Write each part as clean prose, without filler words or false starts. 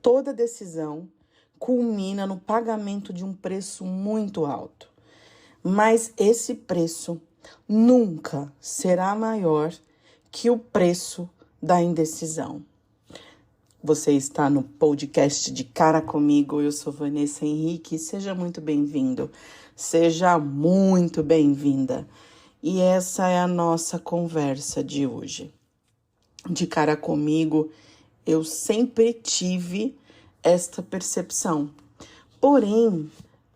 toda decisão culmina no pagamento de um preço muito alto. Mas esse preço nunca será maior que o preço da indecisão. Você está no podcast de Cara Comigo, eu sou Vanessa Henrique, seja muito bem-vindo, seja muito bem-vinda. E essa é a nossa conversa de hoje. De Cara Comigo, eu sempre tive esta percepção, porém,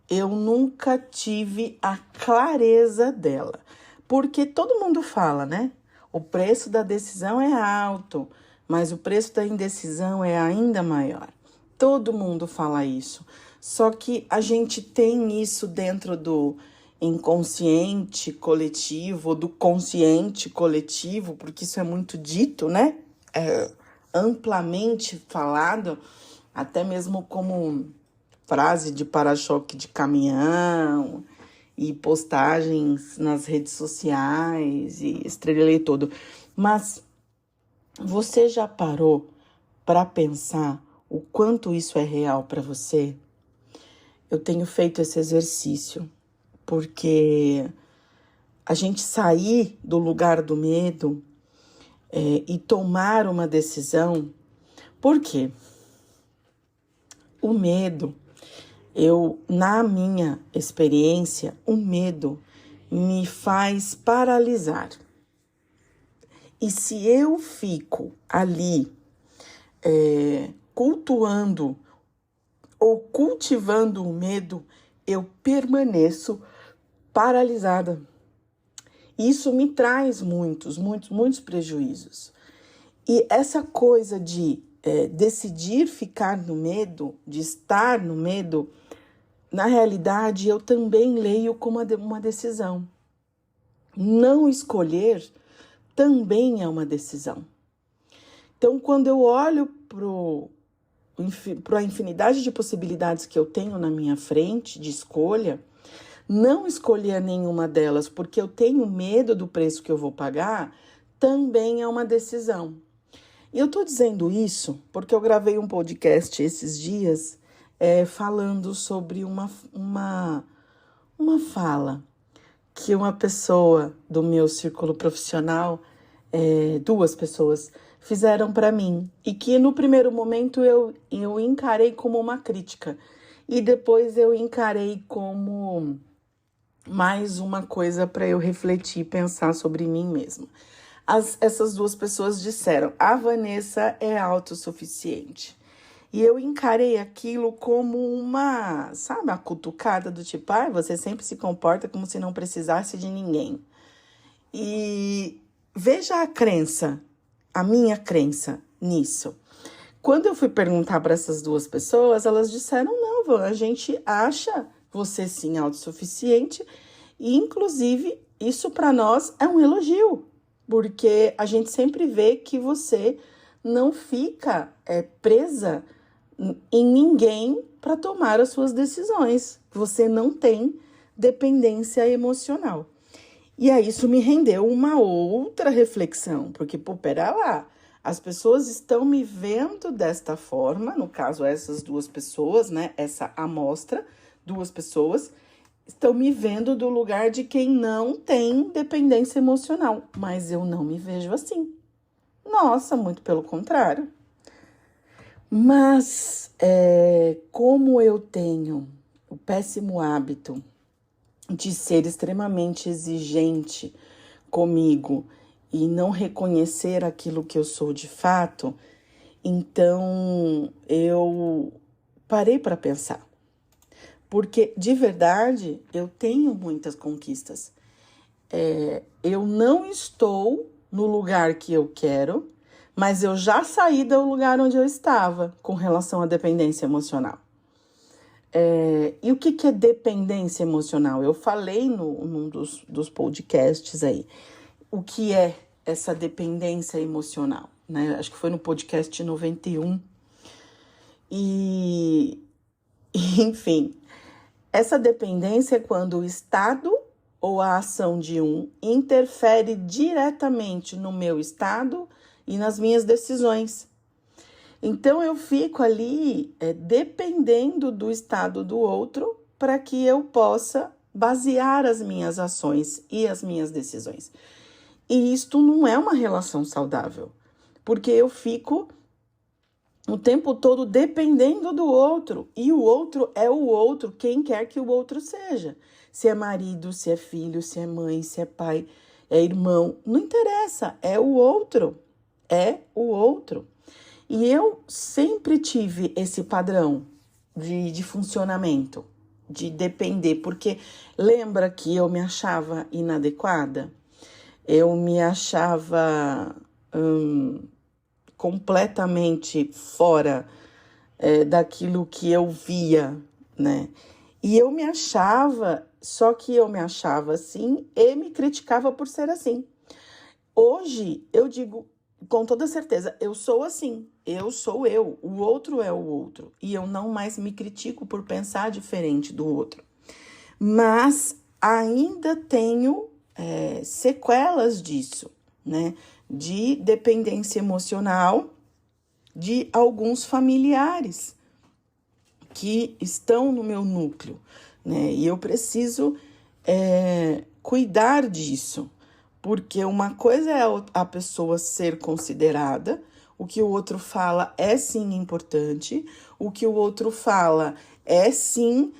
eu nunca tive a clareza dela, porque todo mundo fala, né? O preço da decisão é alto, mas o preço da indecisão é ainda maior. Todo mundo fala isso. Só que a gente tem isso dentro do inconsciente coletivo, ou do consciente coletivo, porque isso é muito dito, né? É amplamente falado, até mesmo como frase de para-choque de caminhão e postagens nas redes sociais e estrelei todo. Mas você já parou para pensar o quanto isso é real para você? Eu tenho feito esse exercício porque a gente sair do lugar do medo e tomar uma decisão. Por quê? O medo, na minha experiência, o medo me faz paralisar. E se eu fico ali cultuando ou cultivando o medo, eu permaneço paralisada. Isso me traz muitos prejuízos. E essa coisa de decidir ficar no medo, de estar no medo, na realidade eu também leio como uma decisão. Não escolher também é uma decisão. Então, quando eu olho para a infinidade de possibilidades que eu tenho na minha frente de escolha, não escolher nenhuma delas porque eu tenho medo do preço que eu vou pagar, também é uma decisão. E eu estou dizendo isso porque eu gravei um podcast esses dias falando sobre uma fala que uma pessoa do meu círculo profissional, duas pessoas, fizeram para mim. E que no primeiro momento eu encarei como uma crítica. E depois eu encarei como mais uma coisa para eu refletir e pensar sobre mim mesma. Essas duas pessoas disseram: a Vanessa é autossuficiente. E eu encarei aquilo como uma cutucada do tipo, você sempre se comporta como se não precisasse de ninguém. E veja a minha crença nisso. Quando eu fui perguntar para essas duas pessoas, elas disseram: não, a gente acha você sim autossuficiente e, inclusive, isso para nós é um elogio, porque a gente sempre vê que você não fica presa em ninguém para tomar as suas decisões. Você não tem dependência emocional. E aí isso me rendeu uma outra reflexão, porque, pera lá, as pessoas estão me vendo desta forma, no caso essas duas pessoas, né, essa amostra, duas pessoas, estão me vendo do lugar de quem não tem dependência emocional, mas eu não me vejo assim. Nossa, muito pelo contrário. Mas como eu tenho o péssimo hábito de ser extremamente exigente comigo e não reconhecer aquilo que eu sou de fato, então eu parei para pensar. Porque, de verdade, eu tenho muitas conquistas. Eu não estou no lugar que eu quero, mas eu já saí do lugar onde eu estava com relação à dependência emocional. E o que é dependência emocional? Eu falei num dos podcasts aí. O que é essa dependência emocional? Né? Acho que foi no podcast 91. Enfim, essa dependência é quando o estado ou a ação de um interfere diretamente no meu estado e nas minhas decisões. Então eu fico ali dependendo do estado do outro para que eu possa basear as minhas ações e as minhas decisões. E isto não é uma relação saudável, porque eu fico o tempo todo dependendo do outro, e o outro é o outro, quem quer que o outro seja. Se é marido, se é filho, se é mãe, se é pai, é irmão, não interessa, é o outro, é o outro. E eu sempre tive esse padrão de funcionamento, de depender, porque lembra que eu me achava inadequada? Eu me achava completamente fora daquilo que eu via, né? E eu me achava, só que eu me achava assim e me criticava por ser assim. Hoje eu digo com toda certeza, eu sou assim, eu sou eu, o outro é o outro. E eu não mais me critico por pensar diferente do outro. Mas ainda tenho sequelas disso, né? De dependência emocional de alguns familiares que estão no meu núcleo, né? E eu preciso cuidar disso, porque uma coisa é a pessoa ser considerada, o que o outro fala é sim importante, o que o outro fala é sim,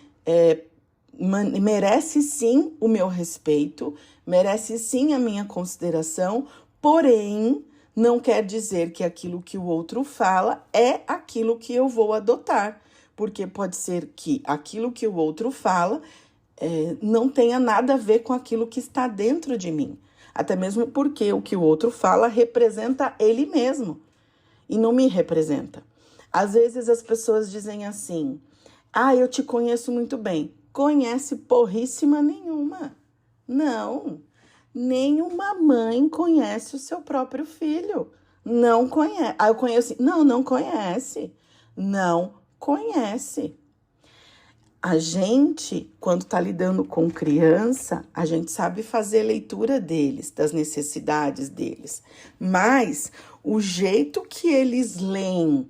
merece sim o meu respeito, merece sim a minha consideração, porém, não quer dizer que aquilo que o outro fala é aquilo que eu vou adotar, porque pode ser que aquilo que o outro fala não tenha nada a ver com aquilo que está dentro de mim. Até mesmo porque o que o outro fala representa ele mesmo e não me representa. Às vezes as pessoas dizem assim: eu te conheço muito bem. Conhece porríssima nenhuma. Não, nenhuma mãe conhece o seu próprio filho. Não conhece. Eu conheço. Não conhece. Não conhece. A gente, quando está lidando com criança, a gente sabe fazer leitura deles, das necessidades deles. Mas o jeito que eles leem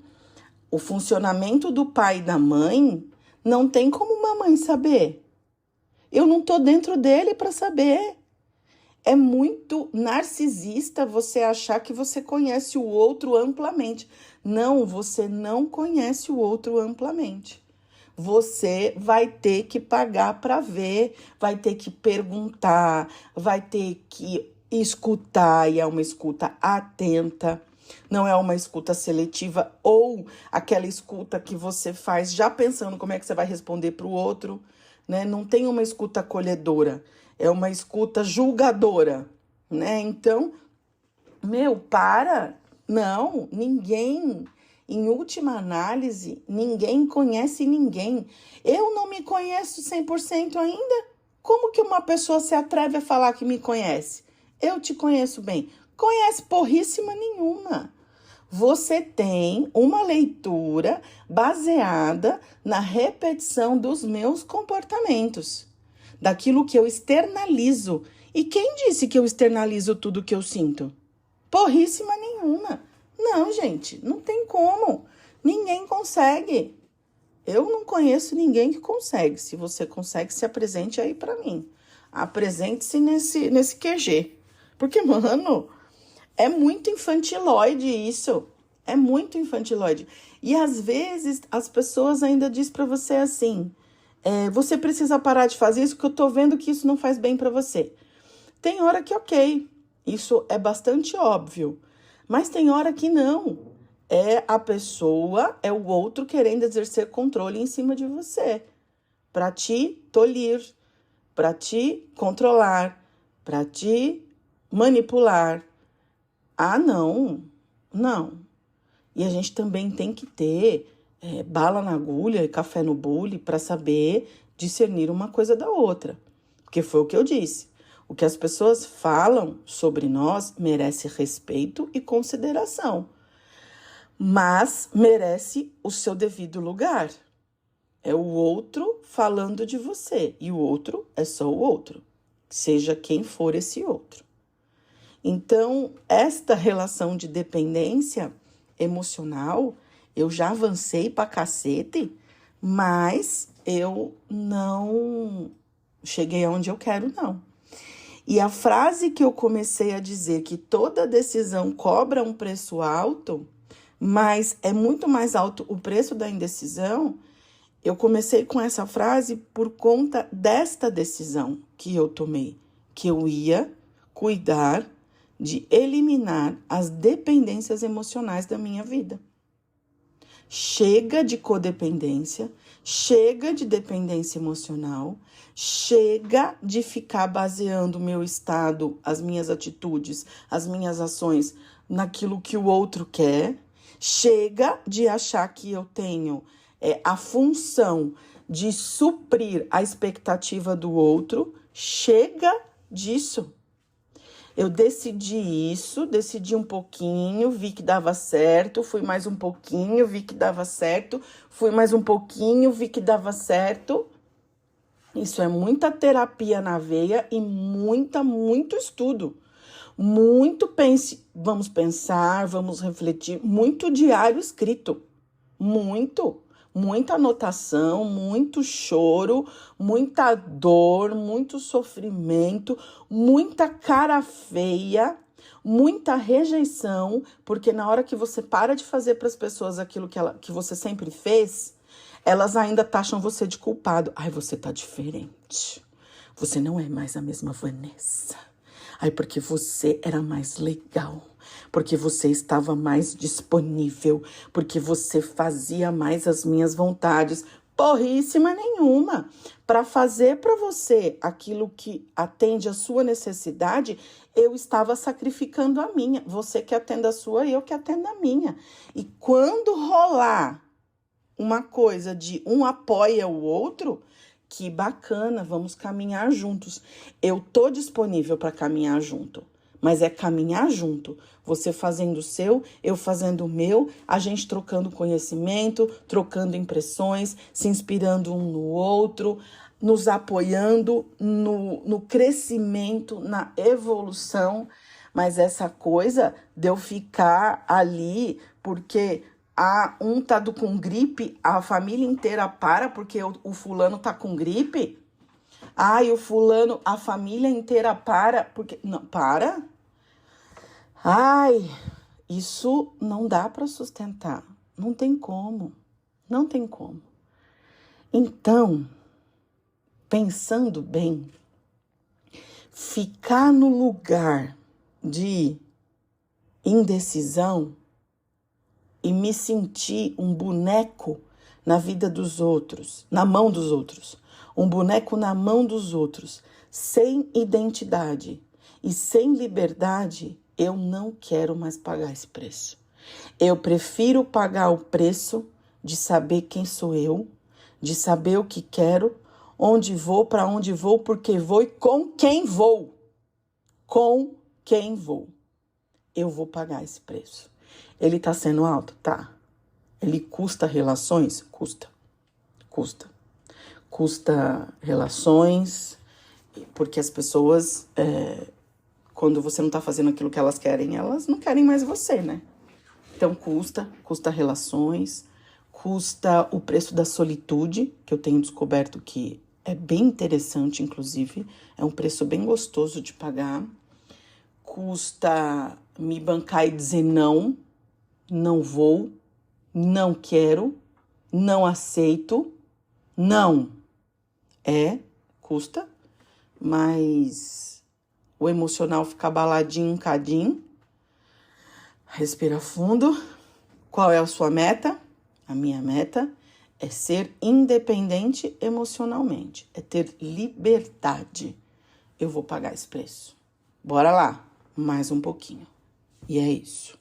o funcionamento do pai e da mãe, não tem como uma mãe saber. Eu não estou dentro dele para saber. É muito narcisista você achar que você conhece o outro amplamente. Não, você não conhece o outro amplamente. Você vai ter que pagar para ver, vai ter que perguntar, vai ter que escutar, e é uma escuta atenta, não é uma escuta seletiva ou aquela escuta que você faz já pensando como é que você vai responder para o outro, né? Não tem uma escuta acolhedora, é uma escuta julgadora, né? Então, não, ninguém. Em última análise, ninguém conhece ninguém. Eu não me conheço 100% ainda. Como que uma pessoa se atreve a falar que me conhece? Eu te conheço bem. Conhece porríssima nenhuma. Você tem uma leitura baseada na repetição dos meus comportamentos, daquilo que eu externalizo. E quem disse que eu externalizo tudo que eu sinto? Porríssima nenhuma. Não, gente, não tem como. Ninguém consegue. Eu não conheço ninguém que consegue. Se você consegue, se apresente aí para mim. Apresente-se nesse QG. Porque, mano, é muito infantiloide isso. É muito infantiloide. E às vezes as pessoas ainda dizem para você assim: você precisa parar de fazer isso, porque eu tô vendo que isso não faz bem para você. Tem hora que ok, isso é bastante óbvio. Mas tem hora que não. É a pessoa, é o outro querendo exercer controle em cima de você. Para te tolir, para te controlar, para te manipular. Não. E a gente também tem que ter bala na agulha e café no bule para saber discernir uma coisa da outra. Porque foi o que eu disse. O que as pessoas falam sobre nós merece respeito e consideração, mas merece o seu devido lugar. É o outro falando de você, e o outro é só o outro, seja quem for esse outro. Então, esta relação de dependência emocional, Eu já avancei pra cacete, mas eu não cheguei aonde eu quero, não. E a frase que eu comecei a dizer, que toda decisão cobra um preço alto, mas é muito mais alto o preço da indecisão, eu comecei com essa frase por conta desta decisão que eu tomei, que eu ia cuidar de eliminar as dependências emocionais da minha vida. Chega de codependência, chega de dependência emocional, chega de ficar baseando o meu estado, as minhas atitudes, as minhas ações naquilo que o outro quer, chega de achar que eu tenho a função de suprir a expectativa do outro, chega disso. Eu decidi isso, decidi um pouquinho, vi que dava certo, fui mais um pouquinho, vi que dava certo, fui mais um pouquinho, vi que dava certo. Isso é muita terapia na veia e muito estudo. Muito vamos pensar, vamos refletir, muito diário escrito. Muita anotação, muito choro, muita dor, muito sofrimento, muita cara feia, muita rejeição, porque na hora que você para de fazer para as pessoas aquilo que você sempre fez, elas ainda taxam você de culpado. Ai, você tá diferente. Você não é mais a mesma Vanessa. Ai, porque você era mais legal. Porque você estava mais disponível, porque você fazia mais as minhas vontades. Porríssima nenhuma. Para fazer para você aquilo que atende a sua necessidade, eu estava sacrificando a minha. Você que atenda a sua e eu que atendo a minha. E quando rolar uma coisa de um apoia o outro, que bacana, vamos caminhar juntos. Eu tô disponível para caminhar junto. Mas é caminhar junto, você fazendo o seu, eu fazendo o meu, a gente trocando conhecimento, trocando impressões, se inspirando um no outro, nos apoiando no crescimento, na evolução. Mas essa coisa de eu ficar ali, porque um tá com gripe, a família inteira para porque o fulano tá com gripe. Ai, o fulano, a família inteira para porque... Não, para? Ai, isso não dá para sustentar. Não tem como. Não tem como. Então, pensando bem, ficar no lugar de indecisão e me sentir um boneco na vida dos outros, na mão dos outros, um boneco na mão dos outros, sem identidade e sem liberdade, eu não quero mais pagar esse preço. Eu prefiro pagar o preço de saber quem sou eu, de saber o que quero, onde vou, para onde vou, porque vou e com quem vou. Com quem vou. Eu vou pagar esse preço. Ele tá sendo alto? Tá. Ele custa relações? Custa. Custa relações, porque as pessoas, quando você não tá fazendo aquilo que elas não querem mais você, né? Então custa relações, custa o preço da solitude, que eu tenho descoberto que é bem interessante, inclusive, é um preço bem gostoso de pagar. Custa me bancar e dizer não vou, não quero, não aceito, não. Custa, mas o emocional fica abaladinho um cadinho. Respira fundo. Qual é a sua meta? A minha meta é ser independente emocionalmente, é ter liberdade. Eu vou pagar esse preço. Bora lá, mais um pouquinho. E é isso.